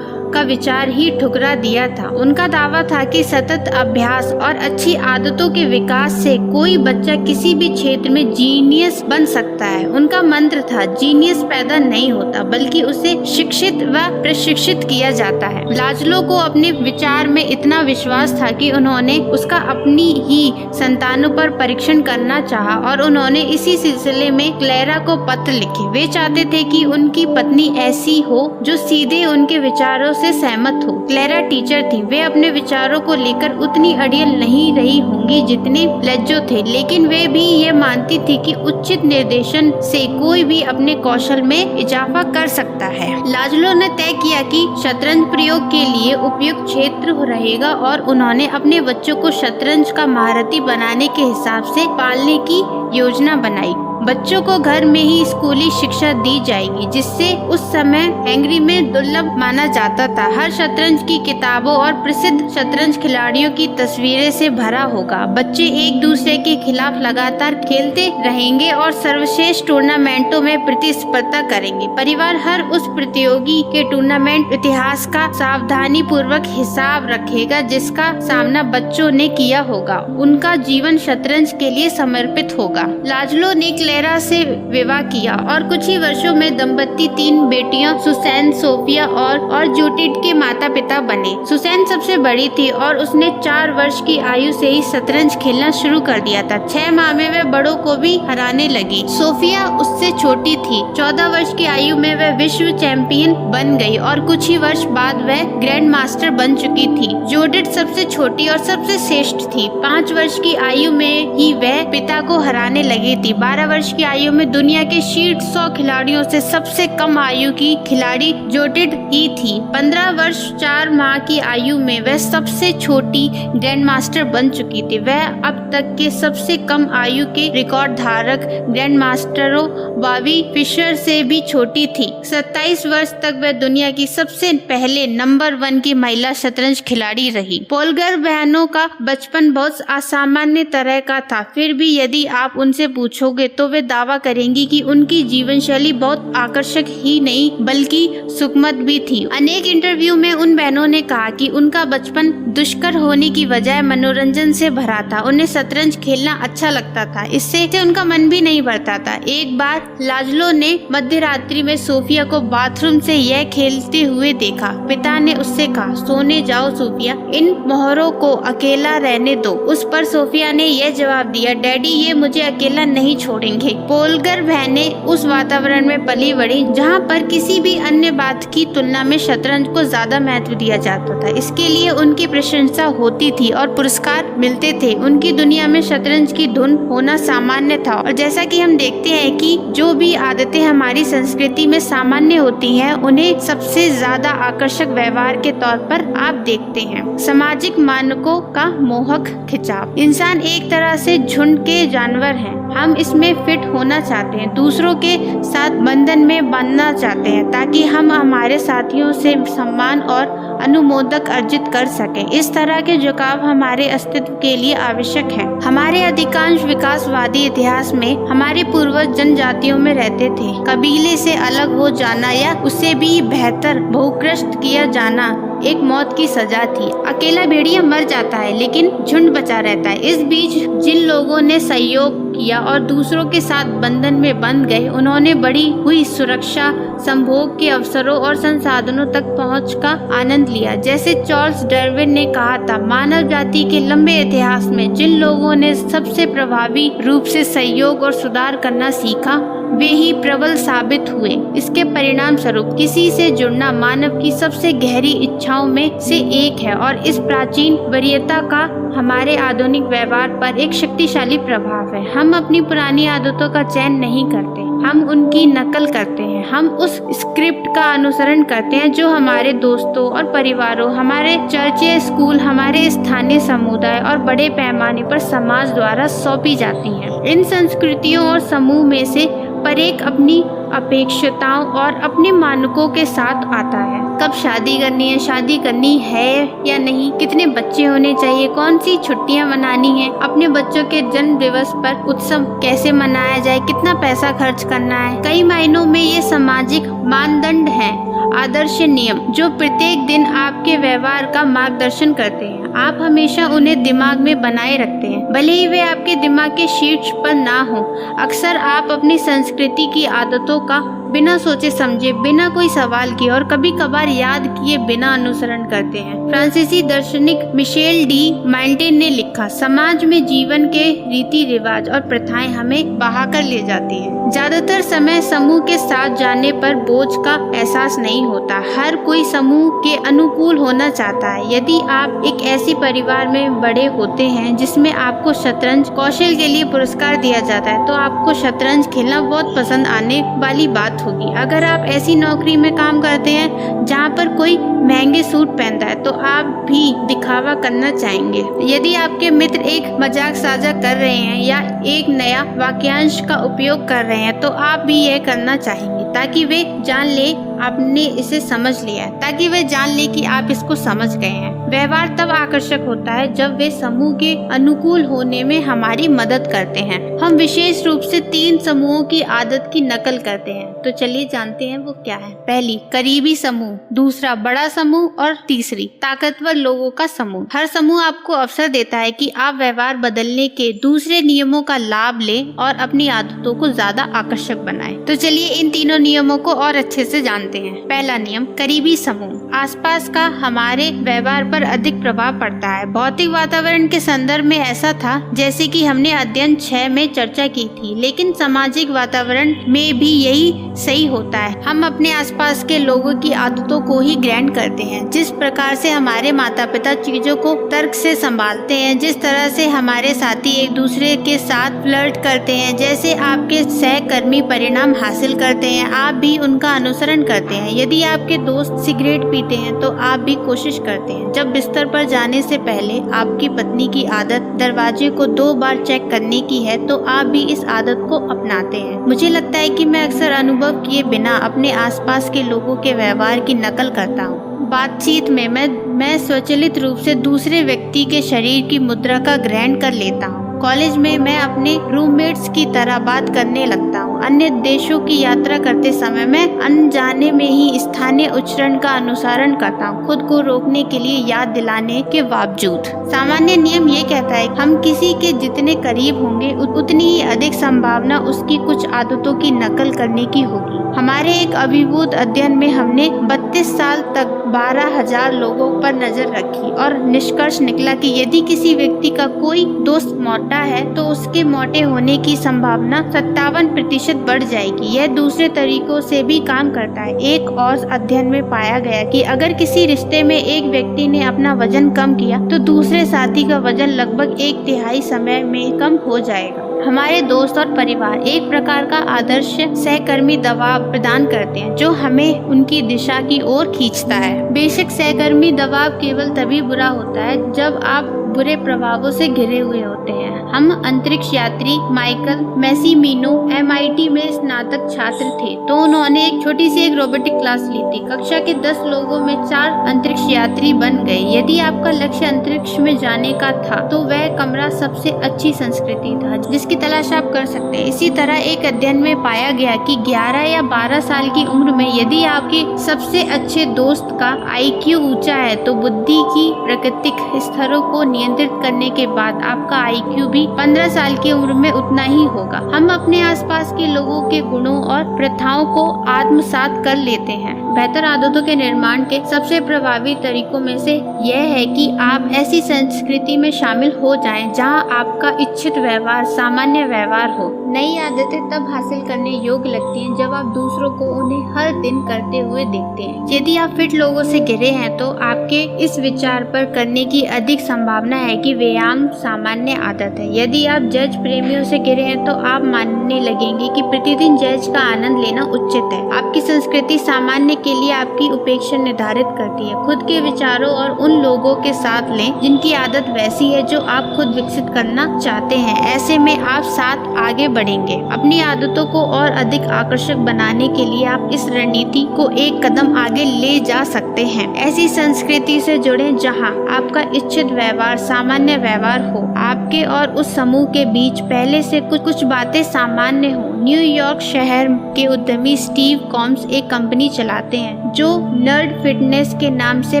का विचार ही ठुकरा दिया था। उनका दावा था कि सतत अभ्यास और अच्छी आदतों के विकास से कोई बच्चा किसी भी क्षेत्र में जीनियस बन सकता है। उनका मंत्र था, जीनियस पैदा नहीं होता बल्कि उसे शिक्षित व प्रशिक्षित किया जाता है। लाजलो को अपने विचार में इतना विश्वास था कि उन्होंने उसका अपनी ही संतानों पर परीक्षण करना चाहा और उन्होंने इसी सिलसिले में क्लेरा को पत्र लिखे। वे चाहते थे कि उनकी पत्नी ऐसी हो जो सीधे उनके विचारों से सहमत हो। क्लेरा टीचर थी। वे अपने विचारों को लेकर उतनी अड़ियल नहीं रही होंगी जितने लज्जो थे, लेकिन वे भी ये मानती थी कि उचित निर्देशन से कोई भी अपने कौशल में इजाफा कर सकता है। लाजलो ने तय किया कि शतरंज प्रयोग के लिए उपयुक्त क्षेत्र रहेगा और उन्होंने अपने बच्चों को शतरंज का महारथी बनाने के हिसाब से पालने की योजना बनाई। बच्चों को घर में ही स्कूली शिक्षा दी जाएगी, जिससे उस समय हंगरी में दुर्लभ माना जाता था। हर शतरंज की किताबों और प्रसिद्ध शतरंज खिलाड़ियों की तस्वीरें से भरा होगा। बच्चे एक दूसरे के खिलाफ लगातार खेलते रहेंगे और सर्वश्रेष्ठ टूर्नामेंटों में प्रतिस्पर्धा करेंगे। परिवार हर उस प्रतियोगी के टूर्नामेंट इतिहास का सावधानी पूर्वक हिसाब रखेगा जिसका सामना बच्चों ने किया होगा। उनका जीवन शतरंज के लिए समर्पित होगा। लाजलो ने क्लेरा से विवाह किया और कुछ ही वर्षों में दंपति 3 बेटियां सुसैन, सोफिया और जूडिथ के माता पिता बने। सुसैन सबसे बड़ी थी और उसने 4 वर्ष की आयु से ही शतरंज खेलना शुरू कर दिया था। 6 माह में वह बड़ों को भी हराने लगी। सोफिया उससे छोटी थी। 14 वर्ष की आयु में वह विश्व चैंपियन बन गई और कुछ ही वर्ष बाद वह ग्रैंड मास्टर बन चुकी थी। जूडिथ सबसे छोटी और सबसे श्रेष्ठ थी। 5 वर्ष की आयु में ही वह पिता को हराने लगी थी। 12 वर्ष की आयु में दुनिया के शीर्ष 100 खिलाड़ियों से सबसे कम आयु की खिलाड़ी जूडिथ ही थी। 15 वर्ष 4 माह की आयु में वह सबसे छोटी ग्रैंड मास्टर बन चुकी थी। वह अब तक के सबसे कम आयु के रिकॉर्ड धारक ग्रैंड मास्टरों बॉबी फिशर से भी छोटी थी। 27 वर्ष तक वह दुनिया की सबसे पहले नंबर 1 की महिला शतरंज खिलाड़ी रही। पोलगर बहनों का बचपन बहुत असामान्य तरह का था। फिर भी यदि आप उनसे पूछोगे तो वे दावा करेंगी कि उनकी जीवन शैली बहुत आकर्षक ही नहीं बल्कि सुखमद भी थी। अनेक इंटरव्यू में उन बहनों ने कहा कि उनका बचपन दुष्कर होने की बजाय मनोरंजन से भरा था। उन्हें शतरंज खेलना अच्छा लगता था, इससे उनका मन भी नहीं भरता था। एक बार लाजलो ने मध्य रात्रि में सोफिया को बाथरूम से यह खेलते हुए देखा। पिता ने उससे कहा, सोने जाओ सोफिया, इन मोहरों को अकेला रहने दो। उस पर सोफिया ने यह जवाब दिया, डैडी ये मुझे अकेला नहीं छोड़ेंगे। सीखेंगे। पोलगर बहनें उस वातावरण में पली बड़ी जहाँ पर किसी भी अन्य बात की तुलना में शतरंज को ज्यादा महत्व दिया जाता था। इसके लिए उनकी प्रशंसा होती थी और पुरस्कार मिलते थे। उनकी दुनिया में शतरंज की धुन होना सामान्य था। और जैसा कि हम देखते हैं कि जो भी आदतें हमारी संस्कृति में सामान्य होती हैं, उन्हें सबसे ज्यादा आकर्षक व्यवहार के तौर पर आप देखते हैं। सामाजिक मानकों का मोहक खिंचाव। इंसान एक तरह से झुंड के जानवर हैं। हम इसमें फिट होना चाहते हैं, दूसरों के साथ बंधन में बांधना चाहते हैं ताकि हम हमारे साथियों से सम्मान और अनुमोदक अर्जित कर सकें। इस तरह के झुकाव हमारे अस्तित्व के लिए आवश्यक है। हमारे अधिकांश विकासवादी इतिहास में हमारे पूर्वज जनजातियों में रहते थे। कबीले से अलग हो जाना या उससे भी बेहतर भूग्रस्त किया जाना एक मौत की सजा थी। अकेला भेड़िया मर जाता है लेकिन झुंड बचा रहता है। इस बीच जिन लोगों ने सहयोग किया और दूसरों के साथ बंधन में बंध गए, उन्होंने बढ़ी हुई सुरक्षा, संभोग के अवसरों और संसाधनों तक पहुंच का आनंद लिया। जैसे चार्ल्स डार्विन ने कहा था, मानव जाति के लंबे इतिहास में जिन लोगों ने सबसे प्रभावी रूप से सहयोग और सुधार करना सीखा, वे ही प्रबल साबित हुए। इसके परिणाम स्वरूप किसी से जुड़ना मानव की सबसे गहरी इच्छाओं में से एक है और इस प्राचीन वरीयता का हमारे आधुनिक व्यवहार पर एक शक्तिशाली प्रभाव है। हम अपनी पुरानी आदतों का चयन नहीं करते, हम उनकी नकल करते हैं। हम उस स्क्रिप्ट का अनुसरण करते हैं जो हमारे दोस्तों और परिवारों, हमारे चर्च, स्कूल, हमारे स्थानीय समुदाय और बड़े पैमाने पर समाज द्वारा सौंपी जाती है। इन संस्कृतियों और समूह में से प्रत्येक अपनी अपेक्षाओं और अपने मानकों के साथ आता है। कब शादी करनी है, शादी करनी है या नहीं, कितने बच्चे होने चाहिए, कौन सी छुट्टियां मनानी है, अपने बच्चों के जन्म दिवस पर उत्सव कैसे मनाया जाए, कितना पैसा खर्च करना है। कई मायनों में ये सामाजिक मानदंड हैं, आदर्श नियम जो प्रत्येक दिन आपके व्यवहार का मार्गदर्शन करते हैं। आप हमेशा उन्हें दिमाग में बनाए रखते हैं, भले ही वे आपके दिमाग के शीर्ष पर ना हो। अक्सर आप अपनी संस्कृति की आदतों का बिना सोचे समझे, बिना कोई सवाल किए और कभी कभार याद किए बिना अनुसरण करते हैं। फ्रांसीसी दार्शनिक मिशेल डी मांटेन ने लिखा, समाज में जीवन के रीति रिवाज और प्रथाएं हमें बहाकर ले जाती हैं। ज्यादातर समय समूह के साथ जाने पर बोझ का एहसास नहीं होता। हर कोई समूह के अनुकूल होना चाहता है। यदि आप एक ऐसी परिवार में बड़े होते हैं जिसमें आपको शतरंज कौशल के लिए पुरस्कार दिया जाता है, तो आपको शतरंज खेलना बहुत पसंद आने वाली बात होगी। अगर आप ऐसी नौकरी में काम करते हैं जहाँ पर कोई महंगे सूट पहनता है, तो आप भी दिखावा करना चाहेंगे। यदि आपके मित्र एक मजाक साझा कर रहे हैं या एक नया वाक्यांश का उपयोग कर रहे हैं, तो आप भी यह करना चाहेंगे ताकि वे जान ले आपने इसे समझ लिया है, ताकि वे जान ले कि आप इसको समझ गए हैं। व्यवहार तब आकर्षक होता है जब वे समूह के अनुकूल होने में हमारी मदद करते हैं। हम विशेष रूप से 3 समूहों की आदत की नकल करते हैं। तो चलिए जानते हैं वो क्या है। पहली, करीबी समूह। दूसरा, बड़ा समूह। और तीसरी, ताकतवर लोगों का समूह। हर समूह आपको अवसर देता है कि आप व्यवहार बदलने के दूसरे नियमों का लाभ लें और अपनी आदतों को ज्यादा आकर्षक बनाएं। तो चलिए इन तीनों नियमों को और अच्छे से जानते हैं। पहला नियम, करीबी समूह। आसपास का हमारे व्यवहार पर अधिक प्रभाव पड़ता है। भौतिक वातावरण के संदर्भ में ऐसा था जैसे कि हमने अध्ययन 6 में चर्चा की थी, लेकिन सामाजिक वातावरण में भी यही सही होता है। हम अपने आसपास के लोगों की आदतों को ही ग्रहण करते हैं। जिस प्रकार से हमारे माता पिता चीजों को तर्क से संभालते हैं, जिस तरह से हमारे साथी एक दूसरे के साथ फ्लर्ट करते हैं, जैसे आपके सहकर्मी परिणाम हासिल करते हैं, आप भी उनका अनुसरण करते हैं। यदि आपके दोस्त सिगरेट पीते हैं तो आप भी कोशिश करते हैं। जब बिस्तर पर जाने से पहले आपकी पत्नी की आदत दरवाजे को 2 बार चेक करने की है, तो आप भी इस आदत को अपनाते हैं। मुझे लगता है कि मैं अक्सर अनुभव किए बिना अपने आसपास के लोगों के व्यवहार की नकल करता हूँ। बातचीत में मैं स्वचालित रूप से दूसरे व्यक्ति के शरीर की मुद्रा का ग्रहण कर लेता हूँ। कॉलेज में मैं अपने रूममेट्स की तरह बात करने लगता हूँ। अन्य देशों की यात्रा करते समय मैं अनजाने में ही स्थानीय उच्चारण का अनुसरण करता हूँ, खुद को रोकने के लिए याद दिलाने के बावजूद। सामान्य नियम ये कहता है, हम किसी के जितने करीब होंगे उतनी ही अधिक संभावना उसकी कुछ आदतों की नकल करने की होगी। हमारे एक अभिभूत अध्ययन में हमने 32 साल तक 12,000 लोगों पर नजर रखी और निष्कर्ष निकला कि यदि किसी व्यक्ति का कोई दोस्त मोटा है तो उसके मोटे होने की संभावना 57% बढ़ जाएगी। यह दूसरे तरीकों से भी काम करता है। एक और अध्ययन में पाया गया कि अगर किसी रिश्ते में एक व्यक्ति ने अपना वजन कम किया तो दूसरे साथी का वजन लगभग 1/3 समय में कम हो जाएगा। हमारे दोस्त और परिवार एक प्रकार का आदर्श सहकर्मी दबाव प्रदान करते हैं जो हमें उनकी दिशा की ओर खींचता है। बेशक सहकर्मी दबाव केवल तभी बुरा होता है जब आप बुरे प्रभावों से घिरे हुए होते हैं। हम अंतरिक्ष यात्री माइकल मैसीमिनो MIT में स्नातक छात्र थे तो उन्होंने एक छोटी सी रोबोटिक क्लास ली थी। कक्षा के 10 लोगों में 4 अंतरिक्ष यात्री बन गए। यदि आपका लक्ष्य अंतरिक्ष में जाने का था तो वह कमरा सबसे अच्छी संस्कृति था जिसकी तलाश आप कर सकते हैं। इसी तरह एक अध्ययन में पाया गया कि 11 या 12 साल की उम्र में यदि आपके सबसे अच्छे दोस्त का IQ ऊंचा है तो बुद्धि की प्राकृतिक स्तरों को नियंत्रित करने के बाद आपका IQ भी 15 साल की उम्र में उतना ही होगा। हम अपने आसपास के लोगों के गुणों और प्रथाओं को आत्मसात कर लेते हैं। बेहतर आदतों के निर्माण के सबसे प्रभावी तरीकों में से यह है कि आप ऐसी संस्कृति में शामिल हो जाएं जहां आपका इच्छित व्यवहार सामान्य व्यवहार हो। नई आदतें तब हासिल करने योग्य लगती हैं जब आप दूसरों को उन्हें हर दिन करते हुए देखते हैं। यदि आप फिट लोगों से घिरे हैं तो आपके इस विचार पर करने की अधिक संभावना है कि व्यायाम सामान्य आदत है। यदि आप जैज प्रेमियों से घिरे हैं तो आप मानने लगेंगे कि प्रतिदिन जैज का आनंद लेना उचित है। आपकी संस्कृति सामान्य के लिए आपकी उपेक्षा निर्धारित करती है। खुद के विचारों और उन लोगों के साथ लें जिनकी आदत वैसी है जो आप खुद विकसित करना चाहते हैं। ऐसे में आप साथ आगे बढ़ेंगे। अपनी आदतों को और अधिक आकर्षक बनाने के लिए आप इस रणनीति को एक कदम आगे ले जा सकते हैं। ऐसी संस्कृति से जुड़ें जहां आपका इच्छित व्यवहार सामान्य व्यवहार हो। आपके और उस समूह के बीच पहले से कुछ बातें सामान्य हो। न्यूयॉर्क शहर के उद्यमी स्टीव कॉम्स एक कंपनी चलाते हैं जो नर्ड फिटनेस के नाम से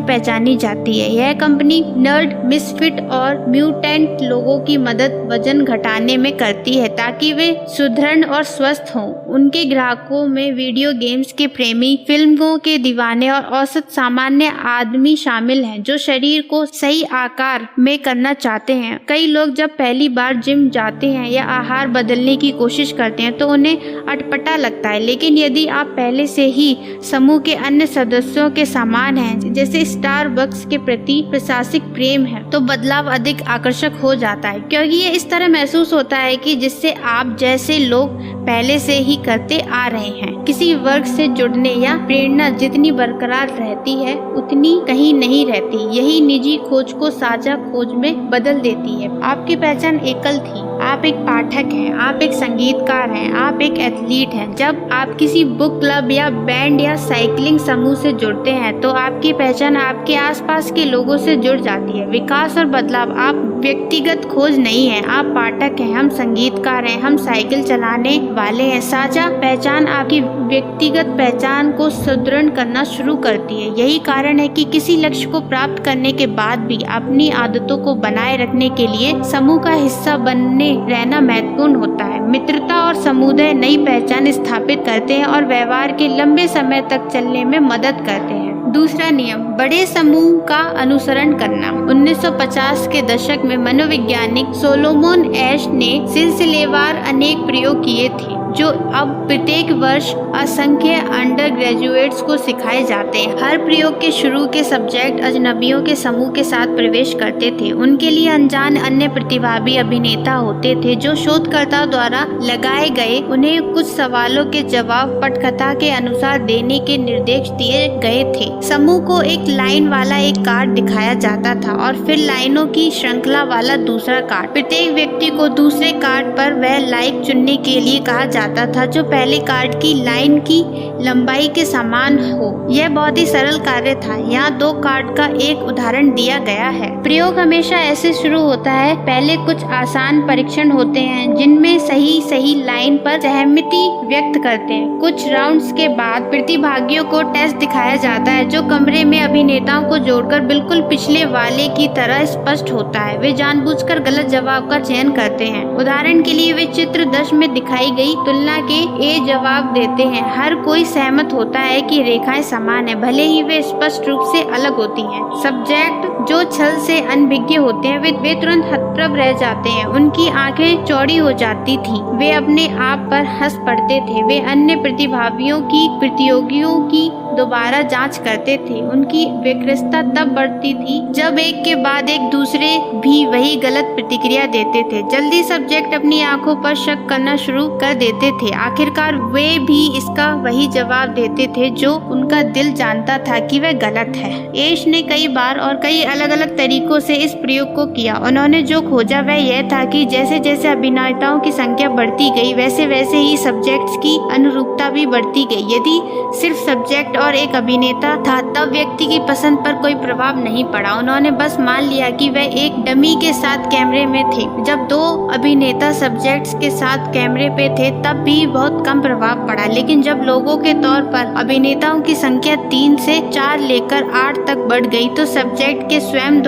पहचानी जाती है। यह कंपनी नर्ड, मिसफिट और म्यूटेंट लोगों की मदद वजन घटाने में करती है ताकि वे सुदृढ़ और स्वस्थ हों। उनके ग्राहकों में वीडियो गेम्स के प्रेमी, फिल्मों के दीवाने और औसत सामान्य आदमी शामिल हैं जो शरीर को सही आकार में करना चाहते हैं। कई लोग जब पहली बार जिम जाते हैं या आहार बदलने की कोशिश करते हैं तो उन्हें अटपटा लगता है, लेकिन यदि आप पहले से ही समूह के अन्य सदस्यों के समान हैं, जैसे स्टारबक्स के प्रति प्रशासिक प्रेम है, तो बदलाव अधिक आकर्षक हो जाता है क्योंकि ये इस तरह महसूस होता है कि जिससे आप जैसे लोग पहले से ही करते आ रहे हैं। किसी वर्ग से जुड़ने या प्रेरणा जितनी बरकरार रहती है उतनी कहीं नहीं रहती। यही निजी खोज को साझा खोज में बदल देती है। आपकी पहचान एकल थी। आप एक पाठक हैं, आप एक संगीतकार हैं, आप एक एथलीट हैं। जब आप किसी बुक क्लब या बैंड या साइकिलिंग समूह से जुड़ते हैं तो आपकी पहचान आपके आसपास के लोगों से जुड़ जाती है। विकास और बदलाव आप व्यक्तिगत खोज नहीं है। आप पाठक हैं, हम संगीतकार हैं, हम साइकिल चलाने वाले हैं। साझा पहचान आपकी व्यक्तिगत पहचान को सुदृढ़ करना शुरू करती है। यही कारण है कि किसी लक्ष्य को प्राप्त करने के बाद भी अपनी आदतों को बनाए रखने के लिए समूह का हिस्सा बनने रहना महत्वपूर्ण होता है। मित्रता और समुदाय नई पहचान स्थापित करते हैं और व्यवहार के लंबे समय तक चलने में मदद करते हैं। दूसरा नियम, बड़े समूह का अनुसरण करना। 1950 के दशक में मनोवैज्ञानिक सोलोमन एश ने सिलसिलेवार अनेक प्रयोग किए थे जो अब प्रत्येक वर्ष असंख्य अंडर ग्रेजुएट्स को सिखाए जाते हैं। हर प्रयोग के शुरू के सब्जेक्ट अजनबियों के समूह के साथ प्रवेश करते थे। उनके लिए अनजान अन्य प्रतिभागी अभिनेता होते थे जो शोधकर्ताओं द्वारा लगाए गए उन्हें कुछ सवालों के जवाब पटकथा के अनुसार देने के निर्देश दिए गए थे। समूह को एक लाइन वाला एक कार्ड दिखाया जाता था और फिर लाइनों की श्रृंखला वाला दूसरा कार्ड। प्रत्येक व्यक्ति को दूसरे कार्ड पर वह लाइन चुनने के लिए कहा जाता था जो पहले कार्ड की लाइन की लंबाई के समान हो। यह बहुत ही सरल कार्य था। यहाँ 2 कार्ड का एक उदाहरण दिया गया है। प्रयोग हमेशा ऐसे शुरू होता है। पहले कुछ आसान परीक्षण होते हैं जिनमें सही लाइन पर सहमति व्यक्त करते हैं। कुछ राउंड्स के बाद प्रतिभागियों को टेस्ट दिखाया जाता है जो कमरे में अभिनेताओं को जोड़कर बिल्कुल पिछले वाले की तरह स्पष्ट होता है। वे जानबूझकर गलत जवाब का चयन करते हैं। उदाहरण के लिए वे चित्र 10 में दिखाई गई तुलना के ए जवाब देते हैं। हर कोई सहमत होता है कि रेखाएं समान है, भले ही वे स्पष्ट रूप से अलग होती हैं। सब्जेक्ट जो छल से अनभिज्ञ होते हैं वे तुरंत हतप्रभ रह जाते हैं। उनकी आंखें चौड़ी हो जाती थीं। वे अपने आप पर हंस पड़ते थे। वे अन्य प्रतियोगियों की दोबारा जांच करते थे। उनकी व्यग्रता तब बढ़ती थी जब एक के बाद एक दूसरे भी वही गलत प्रतिक्रिया देते थे। जल्दी सब्जेक्ट अपनी आंखों पर शक करना शुरू कर देते थे। आखिरकार वे भी इसका वही जवाब देते थे जो उनका दिल जानता था कि वह गलत है। एश ने कई बार और कई अलग अलग तरीकों से इस प्रयोग को किया। उन्होंने जो खोजा वह यह था कि जैसे जैसे अभिनेताओं की संख्या बढ़ती गई वैसे वैसे ही सब्जेक्ट्स की अनुरूपता भी बढ़ती गई। यदि सिर्फ सब्जेक्ट और एक अभिनेता था तब व्यक्ति की पसंद पर कोई प्रभाव नहीं पड़ा। उन्होंने बस मान लिया कि वह एक डमी के साथ कैमरे में थे। जब दो अभिनेता सब्जेक्ट्स के साथ कैमरे पे थे तब भी बहुत कम प्रभाव पड़ा, लेकिन जब लोगों के तौर पर अभिनेताओं की संख्या 3 से 4 लेकर 8 तक बढ़ गई तो सब्जेक्ट के स्वयं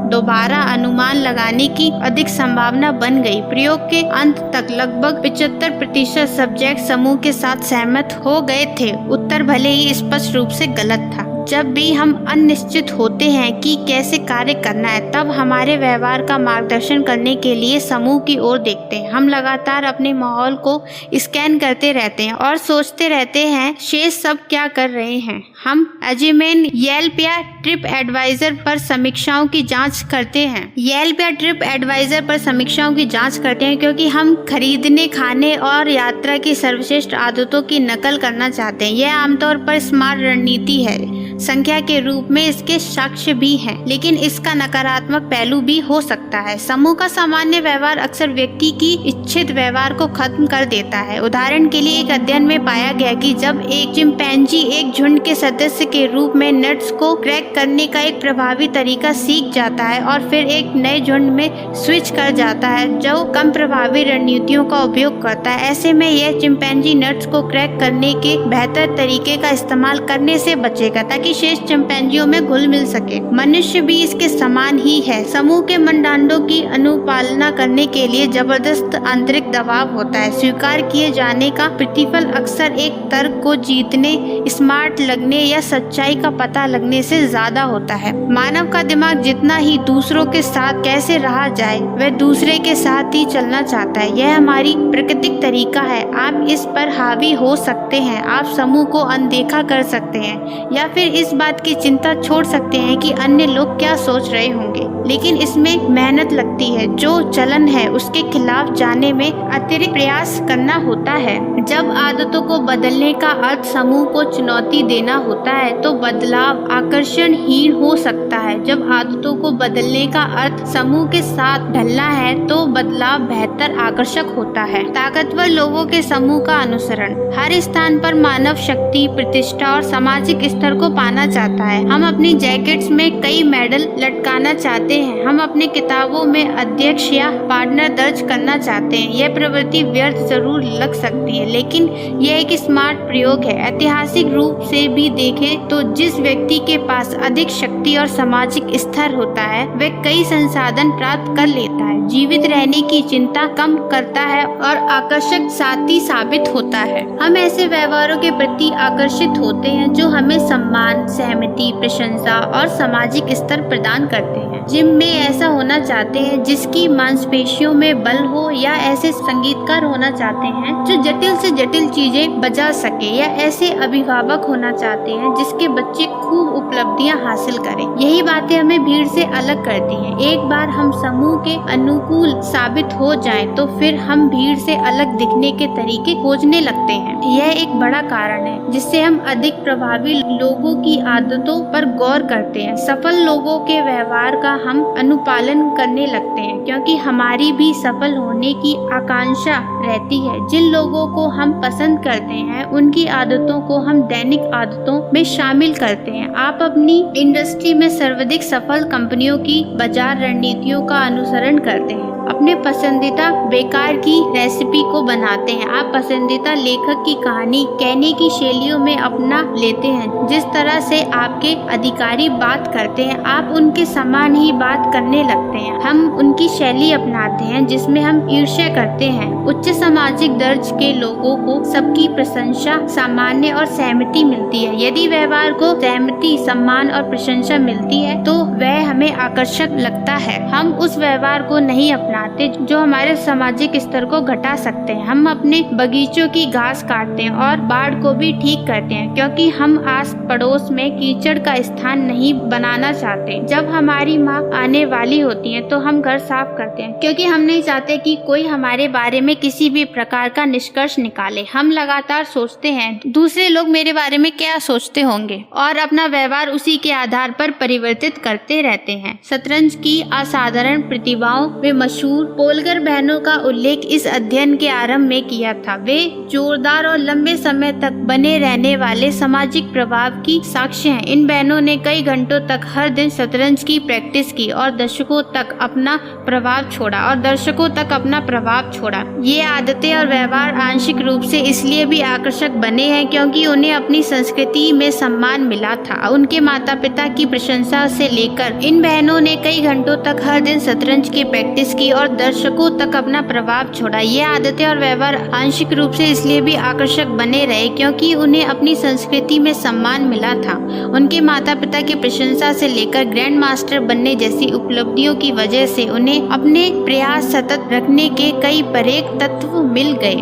दोबारा अनुमान लगाने की अधिक संभावना बन गई। प्रयोग के अंत तक लगभग 75% सब्जेक्ट समूह के साथ सहमत हो गए थे। उत्तर भले ही स्पष्ट रूप से गलत था। जब भी हम अनिश्चित होते हैं कि कैसे कार्य करना है तब हमारे व्यवहार का मार्गदर्शन करने के लिए समूह की ओर देखते हैं। हम लगातार अपने माहौल को स्कैन करते रहते हैं और सोचते रहते हैं शेष सब क्या कर रहे हैं। हम एजिमेन, येल्प या ट्रिप एडवाइजर पर समीक्षाओं की जांच करते हैं। येल्प या ट्रिप एडवाइजर पर समीक्षाओं की जांच करते हैं क्योंकि हम खरीदने, खाने और यात्रा की सर्वश्रेष्ठ आदतों की नकल करना चाहते हैं। यह आमतौर पर स्मार्ट रणनीति है। संख्या के रूप में इसके साक्ष्य भी हैं, लेकिन इसका नकारात्मक पहलू भी हो सकता है। समूह का सामान्य व्यवहार अक्सर व्यक्ति की इच्छित व्यवहार को खत्म कर देता है। उदाहरण के लिए एक अध्ययन में पाया गया कि जब एक चिंपैंजी एक झुंड के सदस्य के रूप में नट्स को क्रैक करने का एक प्रभावी तरीका सीख जाता है और फिर एक नए झुंड में स्विच कर जाता है जो कम प्रभावी रणनीतियों का उपयोग करता है, ऐसे में यह चिंपैंजी नट्स को क्रैक करने के बेहतर तरीके का इस्तेमाल करने से बचेगा ताकि शेष चिंपैंजियों में घुल मिल सके। मनुष्य भी इसके समान ही है। समूह के मानदंडों की अनुपालना करने के लिए जबरदस्त आंतरिक दबाव होता है। स्वीकार किए जाने का प्रतिफल अक्सर एक तर्क को जीतने, स्मार्ट लगने या सच्चाई का पता लगने से ज्यादा होता है। मानव का दिमाग जितना ही दूसरों के साथ कैसे रहा जाए वह दूसरे के साथ ही चलना चाहता है। यह हमारी प्राकृतिक तरीका है। आप इस पर हावी हो सकते हैं, आप समूह को अनदेखा कर सकते हैं या फिर इस बात की चिंता छोड़ सकते हैं कि अन्य लोग क्या सोच रहे होंगे, लेकिन इसमें मेहनत लगती है। जो चलन है उसके खिलाफ जाने में अतिरिक्त प्रयास करना होता है। जब आदतों को बदलने का अर्थ समूह को चुनौती देना होता है तो बदलाव आकर्षणहीन हो सकता है। जब आदतों को बदलने का अर्थ समूह के साथ ढलना है तो बदलाव बेहतर आकर्षक होता है। ताकतवर लोगों के समूह का अनुसरण हर स्थान पर मानव शक्ति, प्रतिष्ठा और सामाजिक स्तर को पाना चाहता है। हम अपनी जैकेट्स में कई मेडल लटकाना चाहते हैं। हम अपने किताबों में अध्यक्ष या पार्टनर दर्ज करना चाहते हैं। यह प्रवृत्ति व्यर्थ जरूर लग सकती है, लेकिन यह एक स्मार्ट प्रयोग है। ऐतिहासिक रूप से भी देखें तो जिस व्यक्ति के पास अधिक शक्ति और सामाजिक स्तर होता है वह कई संसाधन प्राप्त कर लेता है, जीवित रहने की चिंता कम करता है और आकर्षक साथी साबित होता है। हम ऐसे व्यवहारों के प्रति आकर्षित होते हैं जो हमें सम्मान, सहमति, प्रशंसा और सामाजिक स्तर प्रदान करते हैं। जिम में ऐसा होना चाहते हैं जिसकी मांसपेशियों में बल हो, या ऐसे संगीतकार होना चाहते हैं जो जटिल से जटिल चीजें बजा सके, या ऐसे अभिभावक होना चाहते हैं जिसके बच्चे खूब उपलब्धियां हासिल करें। यही बातें हमें भीड़ से अलग करती हैं। एक बार हम समूह के अनुकूल साबित हो जाएं तो फिर हम भीड़ से अलग दिखने के तरीके खोजने लगते हैं। यह एक बड़ा कारण है जिससे हम अधिक प्रभावी लोगों की आदतों पर गौर करते हैं। सफल लोगों के व्यवहार का हम अनुपालन करने लगते हैं क्योंकि हमारी भी सफल होने की आकांक्षा रहती है। जिन लोगों को हम पसंद करते हैं उनकी आदतों को हम दैनिक आदतों में शामिल करते हैं। आप अपनी इंडस्ट्री में सर्वाधिक सफल कंपनियों की बाजार रणनीतियों का अनुसरण करते हैं। अपने पसंदीदा बेकार की रेसिपी को बनाते हैं। आप पसंदीदा लेखक की कहानी कहने की शैलियों में अपना लेते हैं। जिस तरह से आपके अधिकारी बात करते हैं, आप उनके समान ही बात करने लगते हैं। हम उनकी शैली अपनाते हैं जिसमें हम ईर्ष्या करते हैं। उच्च सामाजिक दर्ज के लोगों को सबकी प्रशंसा, सामान्य और सहमति मिलती है। यदि व्यवहार को सहमति, सम्मान और प्रशंसा मिलती है तो वह हमें आकर्षक लगता है। हम उस व्यवहार को नहीं अपनाते जो हमारे सामाजिक स्तर को घटा सकते हैं। हम अपने बगीचों की घास काटते हैं और बाड़ को भी ठीक करते हैं, क्योंकि हम आस पड़ोस में कीचड़ का स्थान नहीं बनाना चाहते। जब हमारी माँ आने वाली होती है तो हम घर साफ करते हैं, क्योंकि हम नहीं चाहते कि कोई हमारे बारे में किसी भी प्रकार का निष्कर्ष निकाले। हम लगातार सोचते हैं दूसरे लोग मेरे बारे में क्या सोचते होंगे, और अपना व्यवहार उसी के आधार पर परिवर्तित करते रहते हैं। शतरंज की असाधारण प्रतिभाओं में मशहूर पोलगर बहनों का उल्लेख इस अध्ययन के आरंभ में किया था। वे जोरदार और लंबे समय तक बने रहने वाले सामाजिक प्रभाव की साक्ष्य हैं। इन बहनों ने कई घंटों तक हर दिन शतरंज की प्रैक्टिस की और दर्शकों तक अपना प्रभाव छोड़ा। ये आदतें और व्यवहार आंशिक रूप से इसलिए भी आकर्षक बने हैं क्योंकि उन्हें अपनी संस्कृति में सम्मान मिला था। उनके माता पिता की प्रशंसा से लेकर इन बहनों ने कई घंटों तक हर दिन शतरंज की प्रैक्टिस की और दर्शकों तक अपना प्रभाव छोड़ा। ये आदतें और व्यवहार आंशिक रूप से इसलिए भी आकर्षक बने रहे क्योंकि उन्हें अपनी संस्कृति में सम्मान मिला था। उनके माता पिता की प्रशंसा से लेकर ग्रैंड मास्टर बनने जैसी उपलब्धियों की वजह से उन्हें अपने प्रयास सतत रखने के कई परेख तत्व मिल गए।